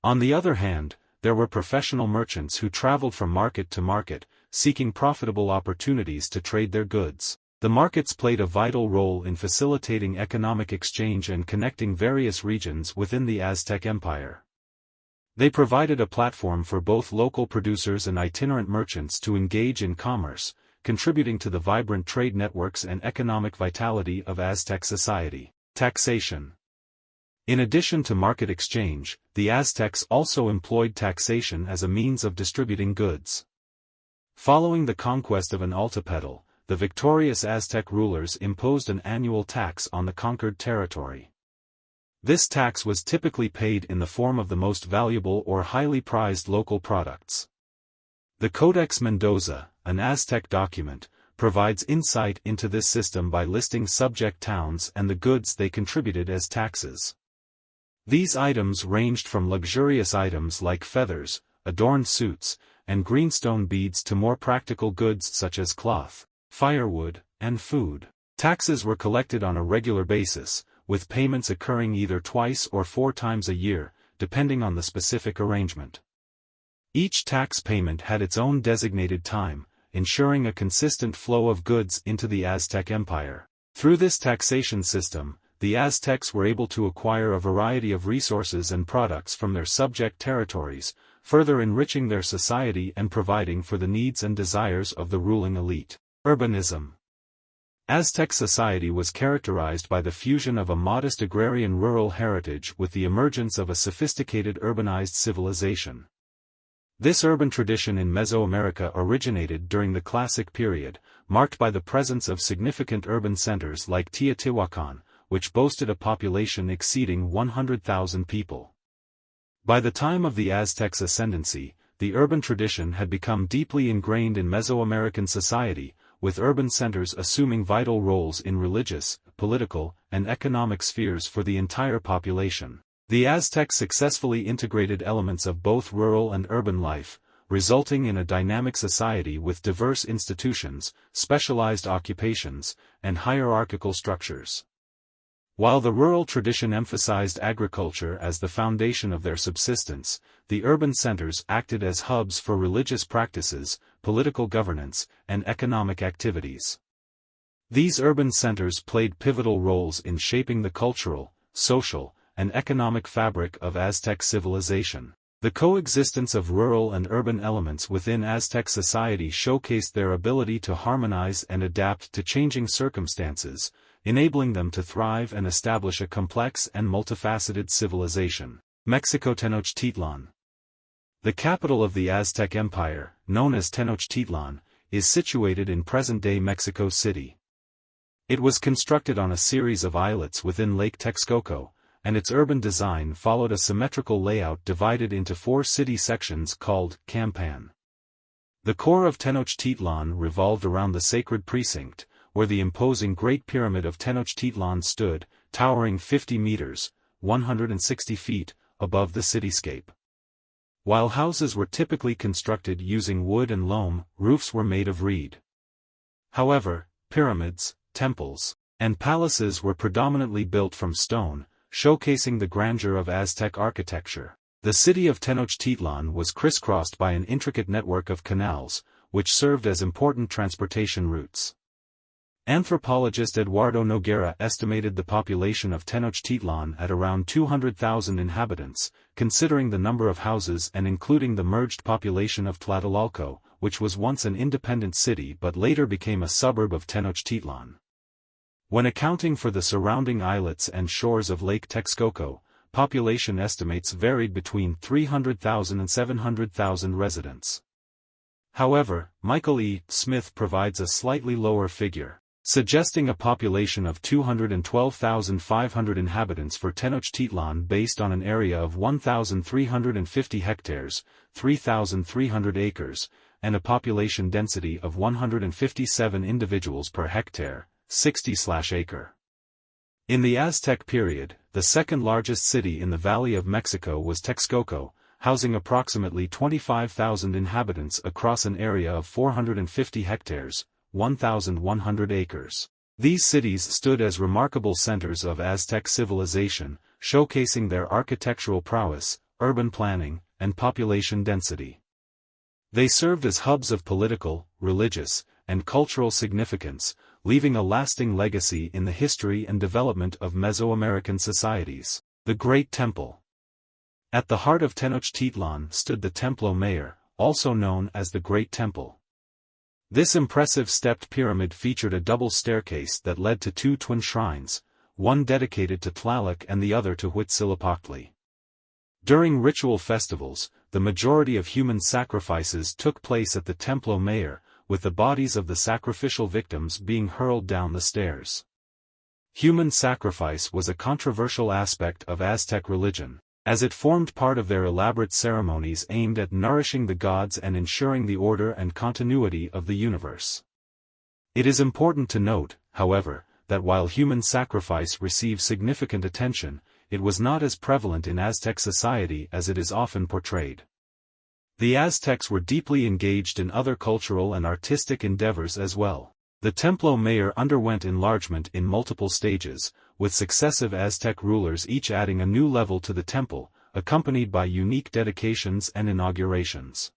On the other hand, there were professional merchants who traveled from market to market, seeking profitable opportunities to trade their goods. The markets played a vital role in facilitating economic exchange and connecting various regions within the Aztec Empire. They provided a platform for both local producers and itinerant merchants to engage in commerce, contributing to the vibrant trade networks and economic vitality of Aztec society. Taxation. In addition to market exchange, the Aztecs also employed taxation as a means of distributing goods. Following the conquest of Tenochtitlan, the victorious Aztec rulers imposed an annual tax on the conquered territory. This tax was typically paid in the form of the most valuable or highly prized local products. The Codex Mendoza, an Aztec document, provides insight into this system by listing subject towns and the goods they contributed as taxes. These items ranged from luxurious items like feathers, adorned suits, and greenstone beads to more practical goods such as cloth, firewood, and food. Taxes were collected on a regular basis, with payments occurring either twice or 4 times a year, depending on the specific arrangement. Each tax payment had its own designated time, ensuring a consistent flow of goods into the Aztec Empire. Through this taxation system, the Aztecs were able to acquire a variety of resources and products from their subject territories, further enriching their society and providing for the needs and desires of the ruling elite. Urbanism. Aztec society was characterized by the fusion of a modest agrarian rural heritage with the emergence of a sophisticated urbanized civilization. This urban tradition in Mesoamerica originated during the Classic period, marked by the presence of significant urban centers like Teotihuacan, which boasted a population exceeding 100,000 people. By the time of the Aztecs' ascendancy, the urban tradition had become deeply ingrained in Mesoamerican society, with urban centers assuming vital roles in religious, political, and economic spheres for the entire population. The Aztecs successfully integrated elements of both rural and urban life, resulting in a dynamic society with diverse institutions, specialized occupations, and hierarchical structures. While the rural tradition emphasized agriculture as the foundation of their subsistence, the urban centers acted as hubs for religious practices, political governance, and economic activities. These urban centers played pivotal roles in shaping the cultural, social, and economic fabric of Aztec civilization. The coexistence of rural and urban elements within Aztec society showcased their ability to harmonize and adapt to changing circumstances, enabling them to thrive and establish a complex and multifaceted civilization. Mexico. Tenochtitlan. The capital of the Aztec Empire, known as Tenochtitlan, is situated in present-day Mexico City. It was constructed on a series of islets within Lake Texcoco, and its urban design followed a symmetrical layout divided into 4 city sections called Campan. The core of Tenochtitlan revolved around the sacred precinct, where the imposing Great Pyramid of Tenochtitlan stood, towering 50 meters, 160 feet, above the cityscape. While houses were typically constructed using wood and loam, roofs were made of reed. However, pyramids, temples, and palaces were predominantly built from stone, showcasing the grandeur of Aztec architecture. The city of Tenochtitlan was crisscrossed by an intricate network of canals, which served as important transportation routes. Anthropologist Eduardo Noguera estimated the population of Tenochtitlan at around 200,000 inhabitants, considering the number of houses and including the merged population of Tlatelolco, which was once an independent city but later became a suburb of Tenochtitlan. When accounting for the surrounding islets and shores of Lake Texcoco, population estimates varied between 300,000 and 700,000 residents. However, Michael E. Smith provides a slightly lower figure, suggesting a population of 212,500 inhabitants for Tenochtitlan based on an area of 1,350 hectares, 3,300 acres, and a population density of 157 individuals per hectare, 60/acre. In the Aztec period, the second largest city in the Valley of Mexico was Texcoco, housing approximately 25,000 inhabitants across an area of 450 hectares, 1,100 acres. These cities stood as remarkable centers of Aztec civilization, showcasing their architectural prowess, urban planning, and population density. They served as hubs of political, religious, and cultural significance, leaving a lasting legacy in the history and development of Mesoamerican societies. The Great Temple. At the heart of Tenochtitlan stood the Templo Mayor, also known as the Great Temple. This impressive stepped pyramid featured a double staircase that led to 2 twin shrines, one dedicated to Tlaloc and the other to Huitzilopochtli. During ritual festivals, the majority of human sacrifices took place at the Templo Mayor, with the bodies of the sacrificial victims being hurled down the stairs. Human sacrifice was a controversial aspect of Aztec religion, as it formed part of their elaborate ceremonies aimed at nourishing the gods and ensuring the order and continuity of the universe. It is important to note, however, that while human sacrifice received significant attention, it was not as prevalent in Aztec society as it is often portrayed. The Aztecs were deeply engaged in other cultural and artistic endeavors as well. The Templo Mayor underwent enlargement in multiple stages, with successive Aztec rulers each adding a new level to the temple, accompanied by unique dedications and inaugurations.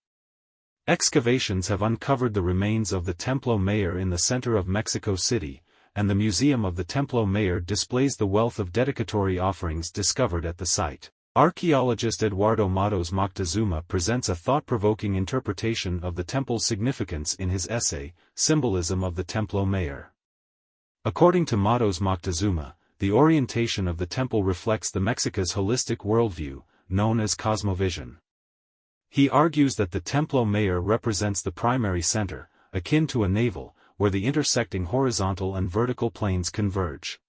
Excavations have uncovered the remains of the Templo Mayor in the center of Mexico City, and the Museum of the Templo Mayor displays the wealth of dedicatory offerings discovered at the site. Archaeologist Eduardo Matos Moctezuma presents a thought-provoking interpretation of the temple's significance in his essay, Symbolism of the Templo Mayor. According to Matos Moctezuma, the orientation of the temple reflects the Mexica's holistic worldview, known as cosmovision. He argues that the Templo Mayor represents the primary center, akin to a navel, where the intersecting horizontal and vertical planes converge.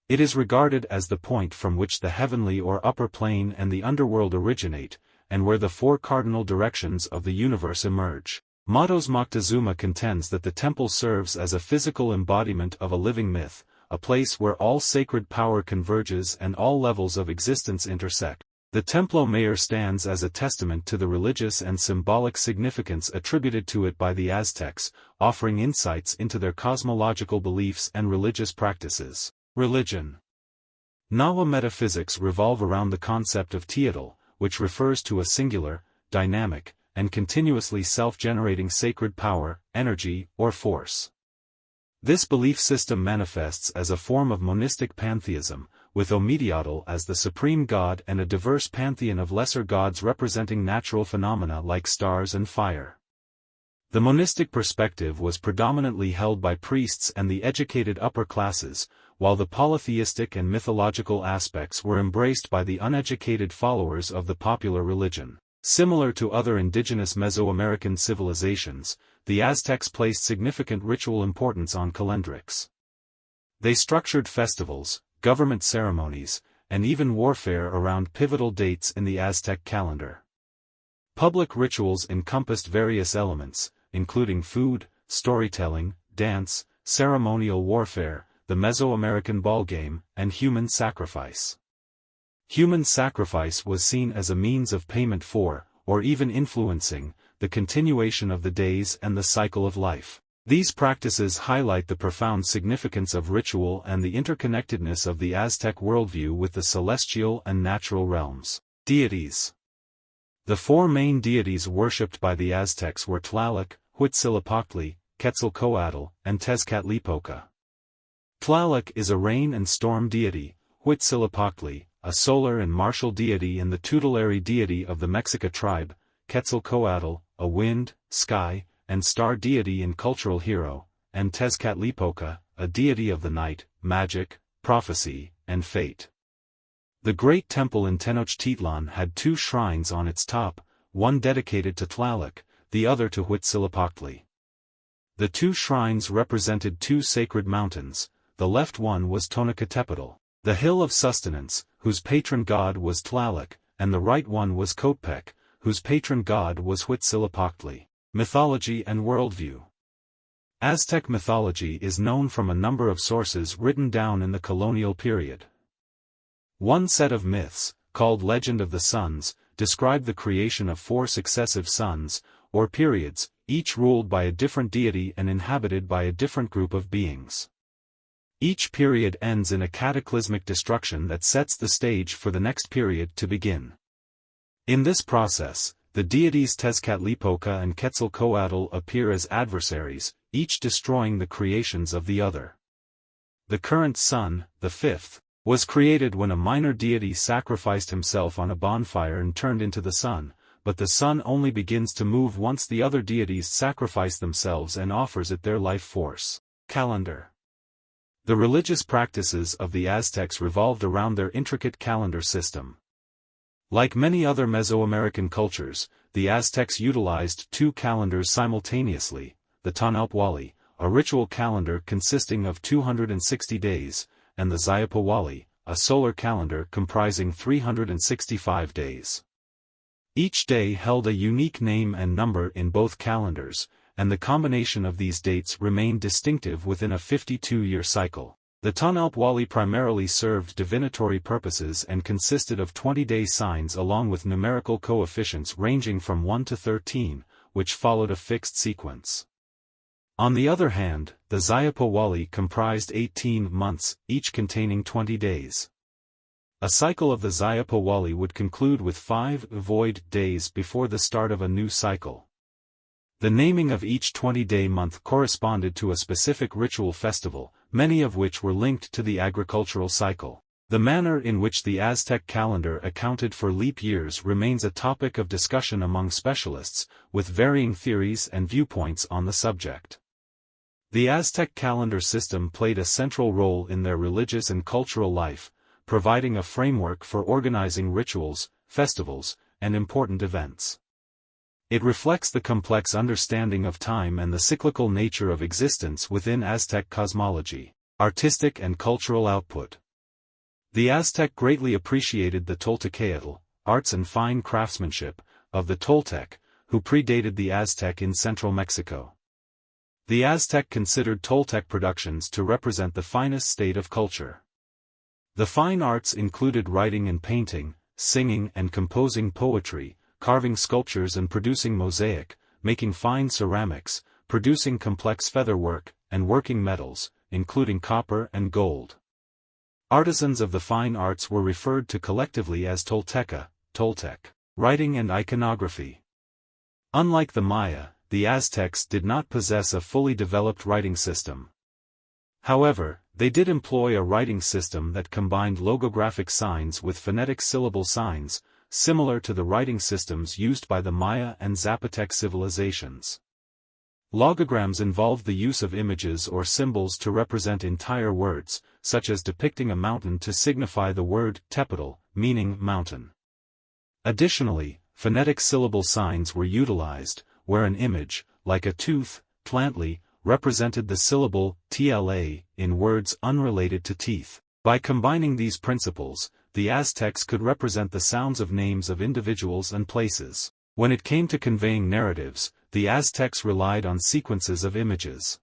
It is regarded as the point from which the heavenly or upper plane and the underworld originate, and where the four cardinal directions of the universe emerge. Matos Moctezuma contends that the temple serves as a physical embodiment of a living myth, a place where all sacred power converges and all levels of existence intersect. The Templo Mayor stands as a testament to the religious and symbolic significance attributed to it by the Aztecs, offering insights into their cosmological beliefs and religious practices. Religion. Nahua metaphysics revolve around the concept of Teotl, which refers to a singular, dynamic, and continuously self-generating sacred power, energy, or force. This belief system manifests as a form of monistic pantheism, with Ometeotl as the supreme god and a diverse pantheon of lesser gods representing natural phenomena like stars and fire. The monistic perspective was predominantly held by priests and the educated upper classes, while the polytheistic and mythological aspects were embraced by the uneducated followers of the popular religion. Similar to other indigenous Mesoamerican civilizations, the Aztecs placed significant ritual importance on calendrics. They structured festivals, government ceremonies, and even warfare around pivotal dates in the Aztec calendar. Public rituals encompassed various elements, including food, storytelling, dance, ceremonial warfare, the Mesoamerican ballgame, and human sacrifice. Human sacrifice was seen as a means of payment for, or even influencing, the continuation of the days and the cycle of life. These practices highlight the profound significance of ritual and the interconnectedness of the Aztec worldview with the celestial and natural realms. Deities. The four main deities worshipped by the Aztecs were Tlaloc, Huitzilopochtli, Quetzalcoatl, and Tezcatlipoca. Tlaloc is a rain and storm deity, Huitzilopochtli, a solar and martial deity and the tutelary deity of the Mexica tribe, Quetzalcoatl, a wind, sky, and star deity and cultural hero, and Tezcatlipoca, a deity of the night, magic, prophecy, and fate. The Great Temple in Tenochtitlan had two shrines on its top, one dedicated to Tlaloc, the other to Huitzilopochtli. The two shrines represented two sacred mountains. The left one was Tenochtitlan, the hill of sustenance, whose patron god was Tlaloc, and the right one was Cotepec, whose patron god was Huitzilopochtli. Mythology and worldview. Aztec mythology is known from a number of sources written down in the colonial period. One set of myths, called Legend of the Suns, described the creation of four successive suns, or periods, each ruled by a different deity and inhabited by a different group of beings. Each period ends in a cataclysmic destruction that sets the stage for the next period to begin. In this process, the deities Tezcatlipoca and Quetzalcoatl appear as adversaries, each destroying the creations of the other. The current sun, the fifth, was created when a minor deity sacrificed himself on a bonfire and turned into the sun, but the sun only begins to move once the other deities sacrifice themselves and offers it their life force. Calendar. The religious practices of the Aztecs revolved around their intricate calendar system. Like many other Mesoamerican cultures, the Aztecs utilized two calendars simultaneously, the Tonalpwali, a ritual calendar consisting of 260 days, and the Xiapawali, a solar calendar comprising 365 days. Each day held a unique name and number in both calendars, and the combination of these dates remained distinctive within a 52-year cycle. The Tonalpwali primarily served divinatory purposes and consisted of 20-day signs along with numerical coefficients ranging from 1 to 13, which followed a fixed sequence. On the other hand, the Xiapawali comprised 18 months, each containing 20 days. A cycle of the Xiapawali would conclude with 5 void days before the start of a new cycle. The naming of each 20-day month corresponded to a specific ritual festival, many of which were linked to the agricultural cycle. The manner in which the Aztec calendar accounted for leap years remains a topic of discussion among specialists, with varying theories and viewpoints on the subject. The Aztec calendar system played a central role in their religious and cultural life, providing a framework for organizing rituals, festivals, and important events. It reflects the complex understanding of time and the cyclical nature of existence within Aztec cosmology. Artistic and cultural output. The Aztec greatly appreciated the Toltecatl, arts and fine craftsmanship, of the Toltec, who predated the Aztec in central Mexico. The Aztec considered Toltec productions to represent the finest state of culture. The fine arts included writing and painting, singing and composing poetry, carving sculptures and producing mosaic, making fine ceramics, producing complex featherwork, and working metals, including copper and gold. Artisans of the fine arts were referred to collectively as Tolteca, Toltec. Writing and iconography. Unlike the Maya, the Aztecs did not possess a fully developed writing system. However, they did employ a writing system that combined logographic signs with phonetic syllable signs, similar to the writing systems used by the Maya and Zapotec civilizations. Logograms involved the use of images or symbols to represent entire words, such as depicting a mountain to signify the word Tepetl, meaning mountain. Additionally, phonetic syllable signs were utilized, where an image, like a tooth, tlantli, represented the syllable tla in words unrelated to teeth. By combining these principles, the Aztecs could represent the sounds of names of individuals and places. When it came to conveying narratives, the Aztecs relied on sequences of images.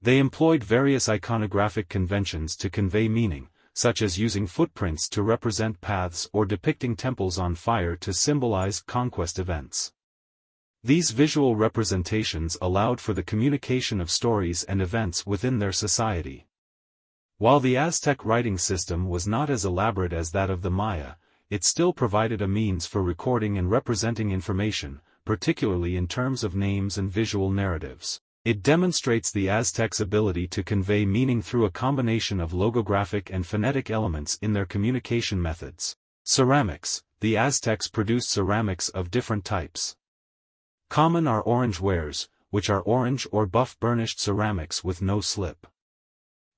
They employed various iconographic conventions to convey meaning, such as using footprints to represent paths or depicting temples on fire to symbolize conquest events. These visual representations allowed for the communication of stories and events within their society. While the Aztec writing system was not as elaborate as that of the Maya, it still provided a means for recording and representing information, particularly in terms of names and visual narratives. It demonstrates the Aztecs' ability to convey meaning through a combination of logographic and phonetic elements in their communication methods. Ceramics. The Aztecs produced ceramics of different types. Common are orange wares, which are orange or buff burnished ceramics with no slip.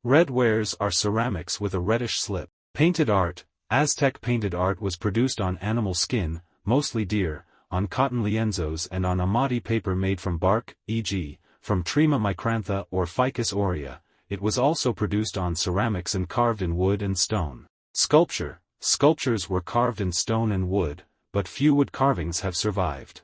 Red wares are ceramics with a reddish slip. Painted art. Aztec painted art was produced on animal skin, mostly deer, on cotton lienzos and on amati paper made from bark, e.g., from Trima micrantha or Ficus aurea. It was also produced on ceramics and carved in wood and stone. Sculpture. Sculptures were carved in stone and wood, but few wood carvings have survived.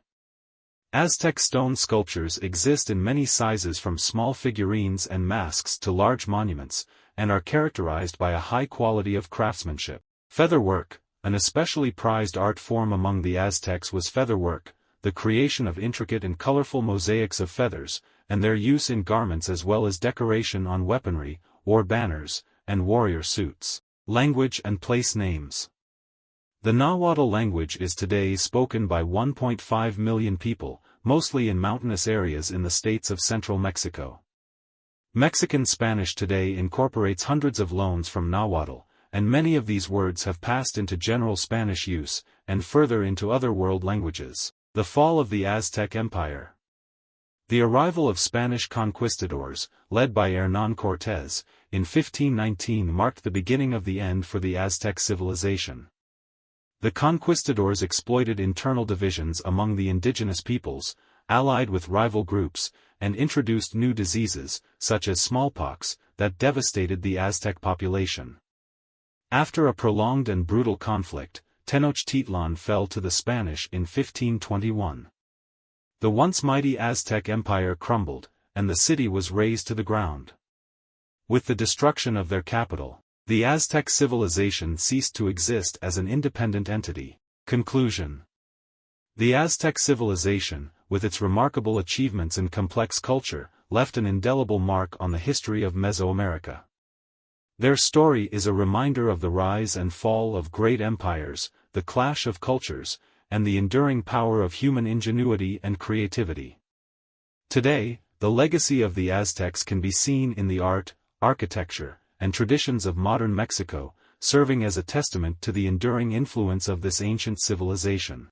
Aztec stone sculptures exist in many sizes from small figurines and masks to large monuments, and are characterized by a high quality of craftsmanship. Featherwork. An especially prized art form among the Aztecs was featherwork, the creation of intricate and colorful mosaics of feathers, and their use in garments as well as decoration on weaponry, war banners, and warrior suits. Language and place names. The Nahuatl language is today spoken by 1.5 million people, mostly in mountainous areas in the states of central Mexico. Mexican Spanish today incorporates hundreds of loans from Nahuatl, and many of these words have passed into general Spanish use, and further into other world languages. The fall of the Aztec Empire. The arrival of Spanish conquistadors, led by Hernán Cortés, in 1519 marked the beginning of the end for the Aztec civilization. The conquistadors exploited internal divisions among the indigenous peoples, allied with rival groups, and introduced new diseases, such as smallpox, that devastated the Aztec population. After a prolonged and brutal conflict, Tenochtitlan fell to the Spanish in 1521. The once mighty Aztec Empire crumbled, and the city was razed to the ground. With the destruction of their capital, the Aztec civilization ceased to exist as an independent entity. Conclusion. The Aztec civilization, with its remarkable achievements and complex culture, left an indelible mark on the history of Mesoamerica. Their story is a reminder of the rise and fall of great empires, the clash of cultures, and the enduring power of human ingenuity and creativity. Today, the legacy of the Aztecs can be seen in the art, architecture, and traditions of modern Mexico, serving as a testament to the enduring influence of this ancient civilization.